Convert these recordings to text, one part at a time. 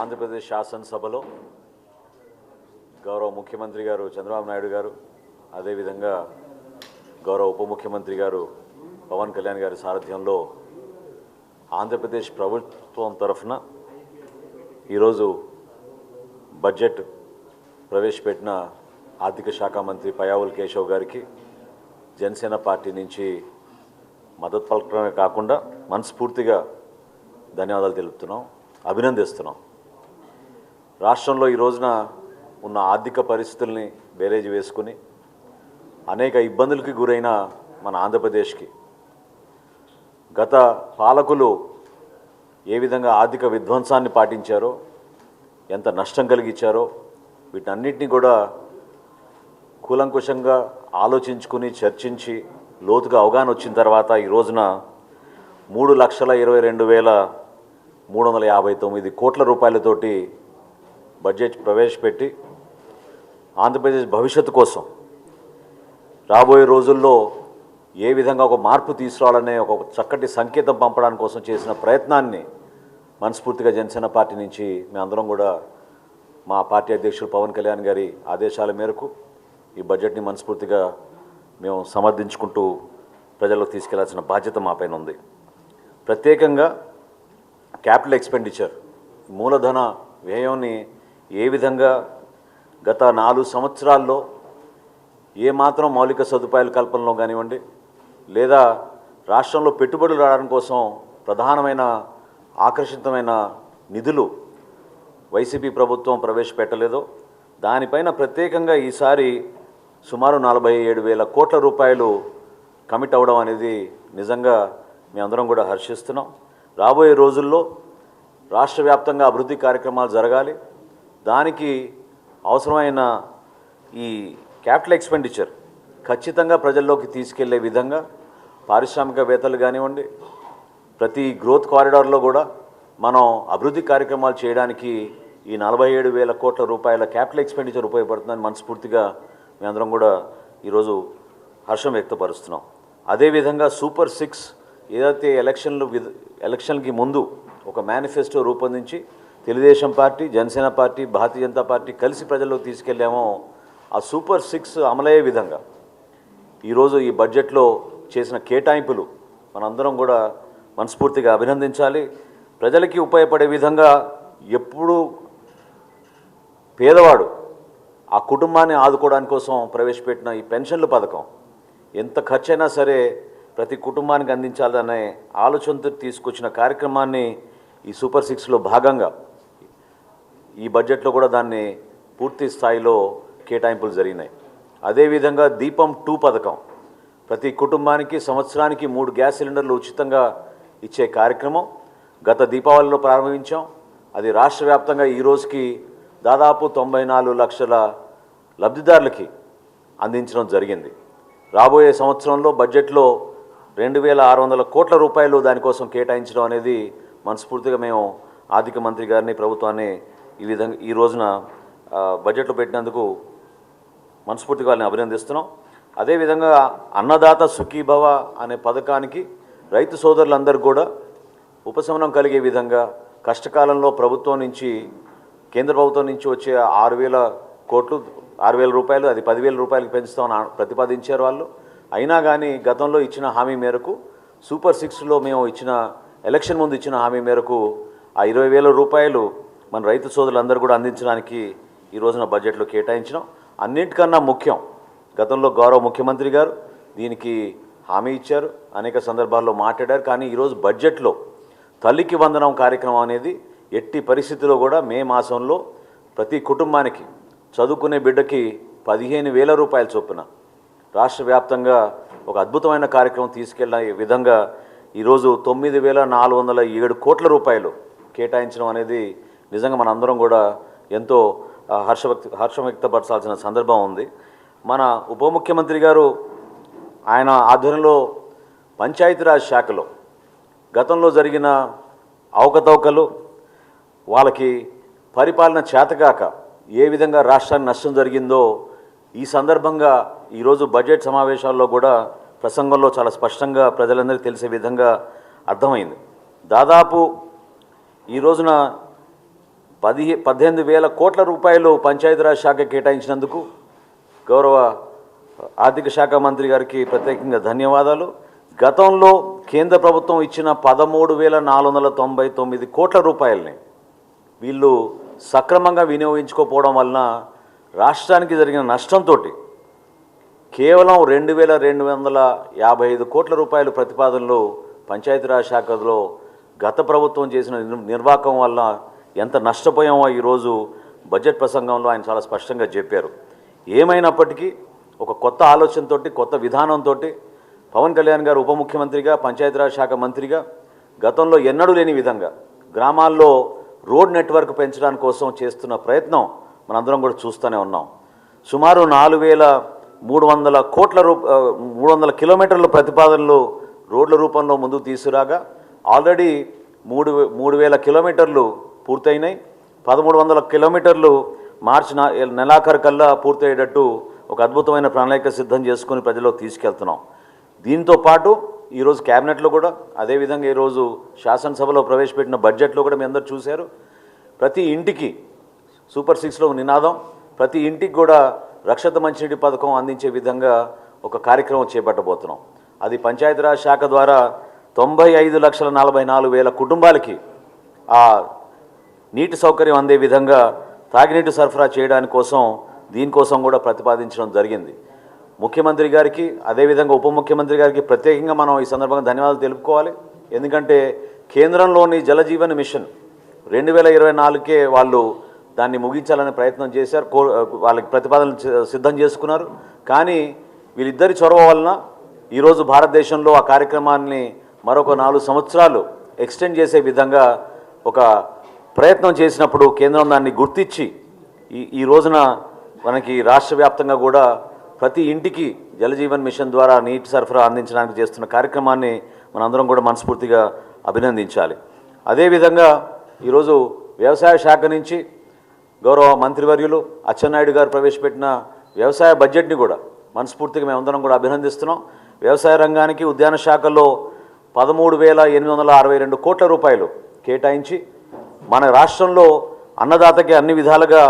ఆంధ్రప్రదేశ్ శాసనసభలో గౌరవ ముఖ్యమంత్రి గారు చంద్రబాబు నాయుడు గారు, అదేవిధంగా గౌరవ ఉప ముఖ్యమంత్రి గారు పవన్ కళ్యాణ్ గారి సారథ్యంలో ఆంధ్రప్రదేశ్ ప్రభుత్వం తరఫున ఈరోజు బడ్జెట్ ప్రవేశపెట్టిన ఆర్థిక శాఖ మంత్రి పయ్యావుల కేశవ్ గారికి జనసేన పార్టీ నుంచి మద్దతు పలకడమే కాకుండా మనస్ఫూర్తిగా ధన్యవాదాలు తెలుపుతున్నాం, అభినందిస్తున్నాం. రాష్ట్రంలో ఈ రోజున ఉన్న ఆర్థిక పరిస్థితుల్ని బేరేజ్ వేసుకుని అనేక ఇబ్బందులకి గురైన మన ఆంధ్రప్రదేశ్కి గత పాలకులు ఏ విధంగా ఆర్థిక విధ్వంసాన్ని పాటించారో, ఎంత నష్టం కలిగించారో వీటన్నిటిని కూడా కూలంకుషంగా ఆలోచించుకుని చర్చించి లోతుగా అవగాహన వచ్చిన తర్వాత ఈ రోజున 3,22,359 కోట్ల రూపాయలతోటి బడ్జెట్ ప్రవేశపెట్టి ఆంధ్రప్రదేశ్ భవిష్యత్తు కోసం రాబోయే రోజుల్లో ఏ విధంగా ఒక మార్పు తీసుకురావాలనే ఒక చక్కటి సంకేతం పంపడానికి కోసం చేసిన ప్రయత్నాన్ని మనస్ఫూర్తిగా జనసేన పార్టీ నుంచి మేమందరం కూడా మా పార్టీ అధ్యక్షులు పవన్ కళ్యాణ్ గారి ఆదేశాల మేరకు ఈ బడ్జెట్ని మనస్ఫూర్తిగా మేము సమర్థించుకుంటూ ప్రజల్లోకి తీసుకెళ్లాల్సిన బాధ్యత మాపైన ఉంది. ప్రత్యేకంగా క్యాపిటల్ ఎక్స్పెండిచర్ మూలధన వ్యయాన్ని ఏ విధంగా గత 4 సంవత్సరాల్లో ఏమాత్రం మౌలిక సదుపాయాల కల్పనలో కానివ్వండి, లేదా రాష్ట్రంలో పెట్టుబడులు రావడం కోసం ప్రధానమైన ఆకర్షితమైన నిధులు వైసీపీ ప్రభుత్వం ప్రవేశపెట్టలేదో దానిపైన ప్రత్యేకంగా ఈసారి సుమారు 47,000 కోట్ల రూపాయలు కమిట్ అవ్వడం అనేది నిజంగా మేమందరం కూడా హర్షిస్తున్నాం. రాబోయే రోజుల్లో రాష్ట్ర వ్యాప్తంగా అభివృద్ధి కార్యక్రమాలు జరగాలి. దానికి అవసరమైన ఈ క్యాపిటల్ ఎక్స్పెండిచర్ ఖచ్చితంగా ప్రజల్లోకి తీసుకెళ్లే విధంగా పారిశ్రామికవేత్తలు కానివ్వండి, ప్రతి గ్రోత్ కారిడార్లో కూడా మనం అభివృద్ధి కార్యక్రమాలు చేయడానికి ఈ 47,000 కోట్ల రూపాయల క్యాపిటల్ ఎక్స్పెండిచర్ ఉపయోగపడుతుందని మనస్ఫూర్తిగా మేమందరం కూడా ఈరోజు హర్షం వ్యక్తపరుస్తున్నాం. అదేవిధంగా సూపర్ 6 ఏదైతే ఎలక్షన్కి ముందు ఒక మేనిఫెస్టో రూపొందించి Telugu Desam party, Janasena party, Bharatiya Janata party కలిసి ప్రజల్లోకి తీసుకెళ్ళామో ఆ సూపర్ 6 అమలయ్యే విధంగా ఈరోజు ఈ బడ్జెట్లో చేసిన కేటాయింపులు మనందరం కూడా మనస్ఫూర్తిగా అభినందించాలి. ప్రజలకి ఉపయోగపడే విధంగా ఎప్పుడూ పేదవాడు ఆ కుటుంబాన్ని ఆదుకోవడానికి కోసం ప్రవేశపెట్టిన ఈ పెన్షన్ల పథకం ఎంత ఖర్చైనా సరే ప్రతి కుటుంబానికి అందించాలనే ఆలోచనతో తీసుకొచ్చిన కార్యక్రమాన్ని ఈ సూపర్ 6లో భాగంగా ఈ బడ్జెట్లో కూడా దాన్ని పూర్తి స్థాయిలో కేటాయింపులు జరిగినాయి. అదేవిధంగా దీపం 2 పథకం ప్రతి కుటుంబానికి సంవత్సరానికి 3 గ్యాస్ సిలిండర్లు ఉచితంగా ఇచ్చే కార్యక్రమం గత దీపావళిలో ప్రారంభించాం. అది రాష్ట్ర వ్యాప్తంగా ఈ రోజుకి దాదాపు 94 లక్షల లబ్ధిదారులకి అందించడం జరిగింది. రాబోయే సంవత్సరంలో బడ్జెట్లో 2,600 కోట్ల రూపాయలు దానికోసం కేటాయించడం అనేది మనస్ఫూర్తిగా మేము ఆర్థిక మంత్రి గారిని, ప్రభుత్వాన్ని ఈ రోజున బడ్జెట్లో పెట్టినందుకు మనస్ఫూర్తిగా వాళ్ళని అభినందిస్తున్నాం. అదేవిధంగా అన్నదాత సుఖీభవ అనే పథకానికి రైతు సోదరులందరూ కూడా ఉపశమనం కలిగే విధంగా కష్టకాలంలో ప్రభుత్వం నుంచి, కేంద్ర ప్రభుత్వం నుంచి వచ్చే 6,000 రూపాయలు అది 10,000 రూపాయలకి పెంచుతామని ప్రతిపాదించారు వాళ్ళు. అయినా కానీ గతంలో ఇచ్చిన హామీ మేరకు సూపర్ 6లో మేము ఎలక్షన్ ముందు ఇచ్చిన హామీ మేరకు ఆ 20,000 రూపాయలు మన రైతు సోదరులందరూ కూడా అందించడానికి ఈ రోజున బడ్జెట్లో కేటాయించడం. అన్నిటికన్నా ముఖ్యం, గతంలో గౌరవ ముఖ్యమంత్రి గారు దీనికి హామీ ఇచ్చారు, అనేక సందర్భాల్లో మాట్లాడారు. కానీ ఈరోజు బడ్జెట్లో తల్లికి వందనం కార్యక్రమం అనేది ఎట్టి పరిస్థితుల్లో కూడా మే మాసంలో ప్రతి కుటుంబానికి చదువుకునే బిడ్డకి 15,000 రూపాయల చొప్పున రాష్ట్ర వ్యాప్తంగా ఒక అద్భుతమైన కార్యక్రమం తీసుకెళ్లే విధంగా ఈరోజు 9,407 కోట్ల రూపాయలు కేటాయించడం అనేది నిజంగా మనందరం కూడా ఎంతో హర్షం వ్యక్తపరచాల్సిన సందర్భం ఉంది. మన ఉప ముఖ్యమంత్రి గారు ఆయన ఆధ్వర్యంలో పంచాయతీరాజ్ శాఖలో గతంలో జరిగిన అవకతవకలు, వాళ్ళకి పరిపాలన చేతగాక ఏ విధంగా రాష్ట్రానికి నష్టం జరిగిందో ఈ సందర్భంగా ఈరోజు బడ్జెట్ సమావేశాల్లో కూడా ప్రసంగంలో చాలా స్పష్టంగా ప్రజలందరికీ తెలిసే విధంగా అర్థమైంది. దాదాపు ఈ రోజున 18,000 కోట్ల రూపాయలు పంచాయతీరాజ్ శాఖ కేటాయించినందుకు గౌరవ ఆర్థిక శాఖ మంత్రి గారికి ప్రత్యేకంగా ధన్యవాదాలు. గతంలో కేంద్ర ప్రభుత్వం ఇచ్చిన 13,499 కోట్ల రూపాయలని వీళ్ళు సక్రమంగా వినియోగించుకోకపోవడం వలన రాష్ట్రానికి జరిగిన నష్టంతో కేవలం 2,255 కోట్ల రూపాయల ప్రతిపాదనలు పంచాయతీరాజ్ శాఖలో గత ప్రభుత్వం చేసిన నిర్వాహకం వల్ల ఎంత నష్టపోయామో ఈరోజు బడ్జెట్ ప్రసంగంలో ఆయన చాలా స్పష్టంగా చెప్పారు. ఏమైనప్పటికీ ఒక కొత్త ఆలోచనతోటి, కొత్త విధానంతో పవన్ కళ్యాణ్ గారు ఉప ముఖ్యమంత్రిగా, పంచాయతీరాజ్ శాఖ మంత్రిగా గతంలో ఎన్నడూ లేని విధంగా గ్రామాల్లో రోడ్ నెట్వర్క్ పెంచడానికి కోసం చేస్తున్న ప్రయత్నం మనందరం కూడా చూస్తూనే ఉన్నాం. సుమారు 4,300 కిలోమీటర్ల ప్రతిపాదనలు రోడ్ల రూపంలో ముందుకు తీసుకురాగా ఆల్రెడీ 3,000 కిలోమీటర్లు పూర్తయినాయి. 1,300 కిలోమీటర్లు మార్చి నెలాఖరు కల్లా పూర్తయ్యేటట్టు ఒక అద్భుతమైన ప్రణాళిక సిద్ధం చేసుకుని ప్రజల్లోకి తీసుకెళ్తున్నాం. దీంతో పాటు ఈరోజు క్యాబినెట్లో కూడా అదేవిధంగా ఈరోజు శాసనసభలో ప్రవేశపెట్టిన బడ్జెట్లో కూడా మీ అందరూ చూశారు. ప్రతి ఇంటికి సూపర్ 6లో నినాదం, ప్రతి ఇంటికి కూడా రక్షిత మంచినీటి పథకం అందించే విధంగా ఒక కార్యక్రమం చేపట్టబోతున్నాం. అది పంచాయతీరాజ్ శాఖ ద్వారా 95,44,000 కుటుంబాలకి ఆ నీటి సౌకర్యం అందే విధంగా తాగినీటి సరఫరా చేయడానికి కోసం దీనికోసం కూడా ప్రతిపాదించడం జరిగింది. ముఖ్యమంత్రి గారికి అదేవిధంగా ఉప ముఖ్యమంత్రి గారికి ప్రత్యేకంగా మనం ఈ సందర్భంగా ధన్యవాదాలు తెలుపుకోవాలి. ఎందుకంటే కేంద్రంలోని జలజీవన్ మిషన్ 2024కే వాళ్ళు దాన్ని ముగించాలనే ప్రయత్నం చేశారు. వాళ్ళకి ప్రతిపాదనలు సిద్ధం చేసుకున్నారు. కానీ వీళ్ళిద్దరి చొరవ వలన ఈరోజు భారతదేశంలో ఆ కార్యక్రమాన్ని మరొక 4 సంవత్సరాలు ఎక్స్టెండ్ చేసే విధంగా ఒక ప్రయత్నం చేసినప్పుడు కేంద్రం దాన్ని గుర్తించి ఈ రోజున మనకి రాష్ట్ర వ్యాప్తంగా కూడా ప్రతి ఇంటికి జలజీవన్ మిషన్ ద్వారా నీటి సరఫరా అందించడానికి చేస్తున్న కార్యక్రమాన్ని మనందరం కూడా మనస్ఫూర్తిగా అభినందించాలి. అదేవిధంగా ఈరోజు వ్యవసాయ శాఖ నుంచి గౌరవ మంత్రివర్యులు అచ్చెన్నాయుడు గారు ప్రవేశపెట్టిన వ్యవసాయ బడ్జెట్ని కూడా మనస్ఫూర్తిగా మేమందరం కూడా అభినందిస్తున్నాం. వ్యవసాయ రంగానికి ఉద్యాన శాఖలో 13,862 కోట్ల రూపాయలు కేటాయించి మన రాష్ట్రంలో అన్నదాతకి అన్ని విధాలుగా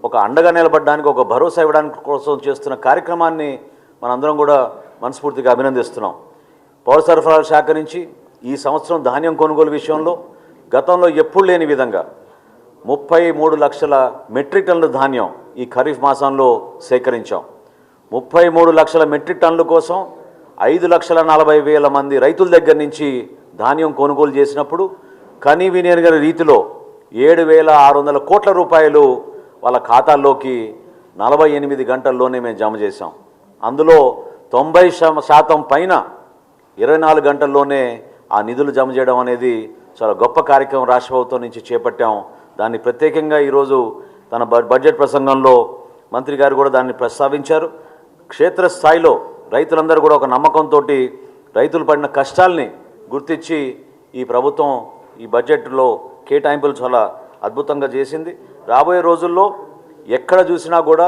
ఒక అండగా నిలబడడానికి, ఒక భరోసా ఇవ్వడానికి కోసం చేస్తున్న కార్యక్రమాన్ని మనందరం కూడా మనస్ఫూర్తిగా అభినందిస్తున్నాం. పౌర సరఫరాల శాఖ నుంచి ఈ సంవత్సరం ధాన్యం కొనుగోలు విషయంలో గతంలో ఎప్పుడు లేని విధంగా 33 లక్షల మెట్రిక్ టన్నుల ధాన్యం ఈ ఖరీఫ్ మాసంలో సేకరించాం. 33 లక్షల మెట్రిక్ టన్నుల కోసం 5,40,000 మంది రైతుల దగ్గర నుంచి ధాన్యం కొనుగోలు చేసినప్పుడు కనీ వినియోగ రీతిలో 7,600 కోట్ల రూపాయలు వాళ్ళ ఖాతాల్లోకి 48 గంటల్లోనే మేము జమ చేశాం. అందులో 90% పైన 24 గంటల్లోనే ఆ నిధులు జమ చేయడం అనేది చాలా గొప్ప కార్యక్రమం రాష్ట్ర ప్రభుత్వం నుంచి చేపట్టాం. దాన్ని ప్రత్యేకంగా ఈరోజు తన బడ్జెట్ ప్రసంగంలో మంత్రి గారు కూడా దాన్ని ప్రస్తావించారు. క్షేత్రస్థాయిలో రైతులందరూ కూడా ఒక నమ్మకంతో రైతులు పడిన కష్టాల్ని గుర్తించి ఈ ప్రభుత్వం ఈ బడ్జెట్లో కేటాయింపులు చాలా అద్భుతంగా చేసింది. రాబోయే రోజుల్లో ఎక్కడ చూసినా కూడా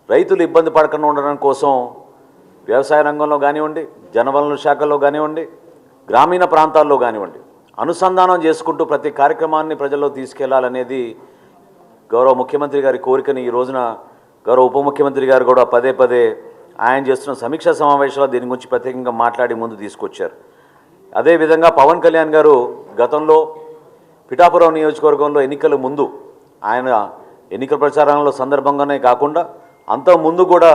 రైతులు ఇబ్బంది పడకుండా ఉండడం కోసం వ్యవసాయ రంగంలో కానివ్వండి, జనవనరుల శాఖలో కానివ్వండి, గ్రామీణ ప్రాంతాల్లో కానివ్వండి అనుసంధానం చేసుకుంటూ ప్రతి కార్యక్రమాన్ని ప్రజల్లో తీసుకెళ్లాలనేది గౌరవ ముఖ్యమంత్రి గారి కోరికని ఈ రోజున గౌరవ ఉప ముఖ్యమంత్రి గారు కూడా పదే ఆయన చేస్తున్న సమీక్షా సమావేశాల్లో దీని గురించి ప్రత్యేకంగా మాట్లాడి ముందు తీసుకొచ్చారు. అదేవిధంగా పవన్ కళ్యాణ్ గారు గతంలో పిఠాపురం నియోజకవర్గంలో ఎన్నికల ముందు ఆయన ఎన్నికల ప్రచారంలో సందర్భంగానే కాకుండా అంతకుముందు కూడా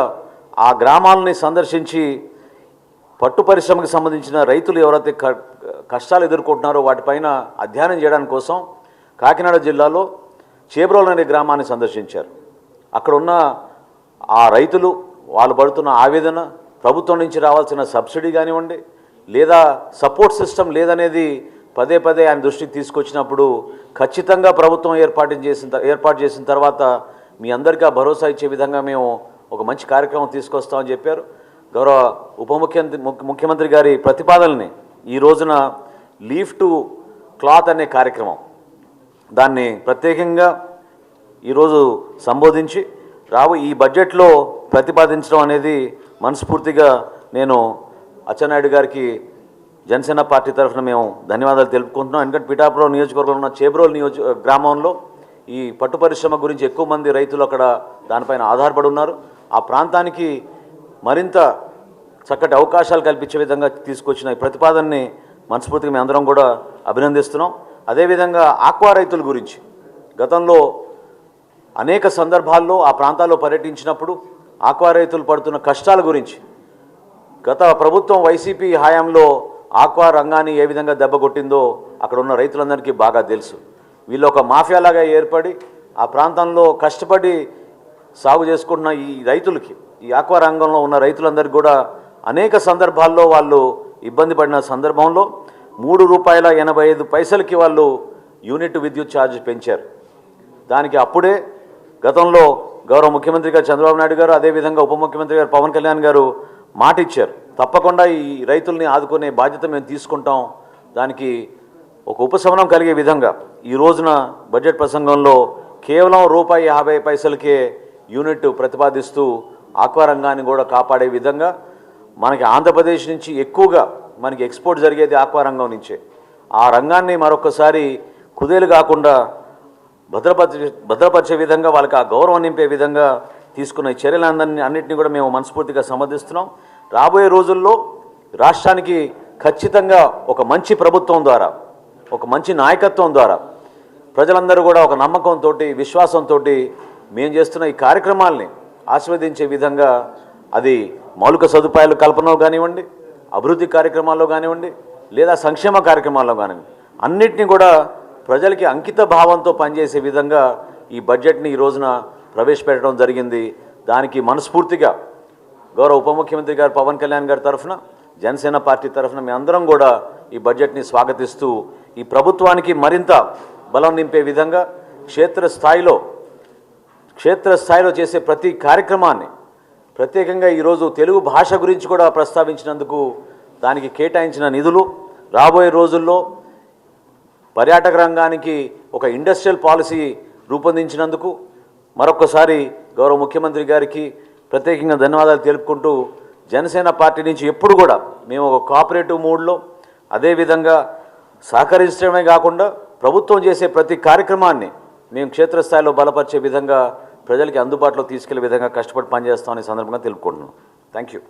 ఆ గ్రామాలని సందర్శించి పట్టు పరిశ్రమకు సంబంధించిన రైతులు ఎవరైతే కష్టాలు ఎదుర్కొంటున్నారో వాటిపైన అధ్యయనం చేయడానికి కోసం కాకినాడ జిల్లాలో చేబ్రోలు అనే గ్రామాన్ని సందర్శించారు. అక్కడున్న ఆ రైతులు వాళ్ళు పడుతున్న ఆవేదన, ప్రభుత్వం నుంచి రావాల్సిన సబ్సిడీ కానివ్వండి లేదా సపోర్ట్ సిస్టమ్ లేదనేది పదే ఆయన దృష్టికి తీసుకొచ్చినప్పుడు ఖచ్చితంగా ప్రభుత్వం ఏర్పాటు చేసిన తర్వాత మీ అందరికీ ఆ భరోసా ఇచ్చే విధంగా మేము ఒక మంచి కార్యక్రమం తీసుకొస్తామని చెప్పారు. గౌరవ ఉప ముఖ్యమంత్రి గారి ప్రతిపాదనని ఈ రోజున లీఫ్ టు క్లాత్ అనే కార్యక్రమం దాన్ని ప్రత్యేకంగా ఈరోజు సంబోధించి ఈ బడ్జెట్లో ప్రతిపాదించడం అనేది మనస్ఫూర్తిగా నేను అచ్చెన్నాయుడు గారికి జనసేన పార్టీ తరఫున మేము ధన్యవాదాలు తెలుపుకుంటున్నాం. ఎందుకంటే పిఠాపురం నియోజకవర్గంలో ఉన్న చేబ్రోలు గ్రామంలో ఈ పట్టు పరిశ్రమ గురించి ఎక్కువ మంది రైతులు అక్కడ దానిపైన ఆధారపడి ఉన్నారు. ఆ ప్రాంతానికి మరింత చక్కటి అవకాశాలు కల్పించే విధంగా తీసుకొచ్చిన ఈ ప్రతిపాదనని మనస్ఫూర్తిగా మేము అందరం కూడా అభినందిస్తున్నాం. అదేవిధంగా ఆక్వా రైతుల గురించి గతంలో అనేక సందర్భాల్లో ఆ ప్రాంతాల్లో పర్యటించినప్పుడు ఆక్వా రైతులు పడుతున్న కష్టాల గురించి గత ప్రభుత్వం వైసీపీ హయాంలో ఆక్వా రంగాన్ని ఏ విధంగా దెబ్బకొట్టిందో అక్కడ ఉన్న రైతులందరికీ బాగా తెలుసు. వీళ్ళు ఒక మాఫియాలాగా ఏర్పడి ఆ ప్రాంతంలో కష్టపడి సాగు చేసుకుంటున్న ఈ రైతులకి, ఈ ఆక్వా రంగంలో ఉన్న రైతులందరికీ కూడా అనేక సందర్భాల్లో వాళ్ళు ఇబ్బంది పడిన సందర్భంలో ₹3.85 వాళ్ళు యూనిట్ విద్యుత్ ఛార్జ్ పెంచారు. దానికి అప్పుడే గతంలో గౌరవ ముఖ్యమంత్రి గారు చంద్రబాబు నాయుడు గారు, అదేవిధంగా ఉప ముఖ్యమంత్రి గారు పవన్ కళ్యాణ్ గారు మాట ఇచ్చారు, తప్పకుండా ఈ రైతుల్ని ఆదుకునే బాధ్యత మేము తీసుకుంటాం, దానికి ఒక ఉపశమనం కలిగే విధంగా ఈ రోజున బడ్జెట్ ప్రసంగంలో కేవలం ₹50 యూనిట్ ప్రతిపాదిస్తూ ఆక్వా రంగాన్ని కూడా కాపాడే విధంగా మనకి ఆంధ్రప్రదేశ్ నుంచి ఎక్కువగా మనకి ఎక్స్పోర్ట్ జరిగేది ఆక్వా రంగం నుంచే. ఆ రంగాన్ని మరొకసారి కుదేలు కాకుండా భద్రపరిచే విధంగా వాళ్ళకి ఆ గౌరవం నింపే విధంగా తీసుకున్న ఈ అన్నింటినీ కూడా మేము మనస్ఫూర్తిగా సమర్థిస్తున్నాం. రాబోయే రోజుల్లో రాష్ట్రానికి ఖచ్చితంగా ఒక మంచి ప్రభుత్వం ద్వారా, ఒక మంచి నాయకత్వం ద్వారా ప్రజలందరూ కూడా ఒక నమ్మకంతో, విశ్వాసంతో మేము చేస్తున్న ఈ కార్యక్రమాల్ని ఆస్వాదించే విధంగా, అది మౌలిక సదుపాయాల కల్పనలో కానివ్వండి, అభివృద్ధి కార్యక్రమాల్లో కానివ్వండి, లేదా సంక్షేమ కార్యక్రమాల్లో కానివ్వండి, అన్నిటినీ కూడా ప్రజలకి అంకిత భావంతో పనిచేసే విధంగా ఈ బడ్జెట్ని ఈ రోజున ప్రవేశపెట్టడం జరిగింది. దానికి మనస్ఫూర్తిగా గౌరవ ఉప ముఖ్యమంత్రి గారు పవన్ కళ్యాణ్ గారి తరఫున, జనసేన పార్టీ తరఫున మీ అందరం కూడా ఈ బడ్జెట్ని స్వాగతిస్తూ ఈ ప్రభుత్వానికి మరింత బలం నింపే విధంగా క్షేత్రస్థాయిలో చేసే ప్రతి కార్యక్రమాన్ని, ప్రత్యేకంగా ఈరోజు తెలుగు భాష గురించి కూడా ప్రస్తావించినందుకు దానికి కేటాయించిన నిధులు, రాబోయే రోజుల్లో పర్యాటక రంగానికి ఒక ఇండస్ట్రియల్ పాలసీ రూపొందించినందుకు మరొకసారి గౌరవ ముఖ్యమంత్రి గారికి ప్రత్యేకంగా ధన్యవాదాలు తెలుపుకుంటూ, జనసేన పార్టీ నుంచి ఎప్పుడు కూడా మేము ఒక కోఆపరేటివ్ మూడ్లో, అదేవిధంగా సహకరించడమే కాకుండా ప్రభుత్వం చేసే ప్రతి కార్యక్రమాన్ని మేము క్షేత్రస్థాయిలో బలపరిచే విధంగా, ప్రజలకి అందుబాటులో తీసుకెళ్లే విధంగా కష్టపడి పనిచేస్తామని సందర్భంగా తెలుపుకుంటున్నాం. Thank you.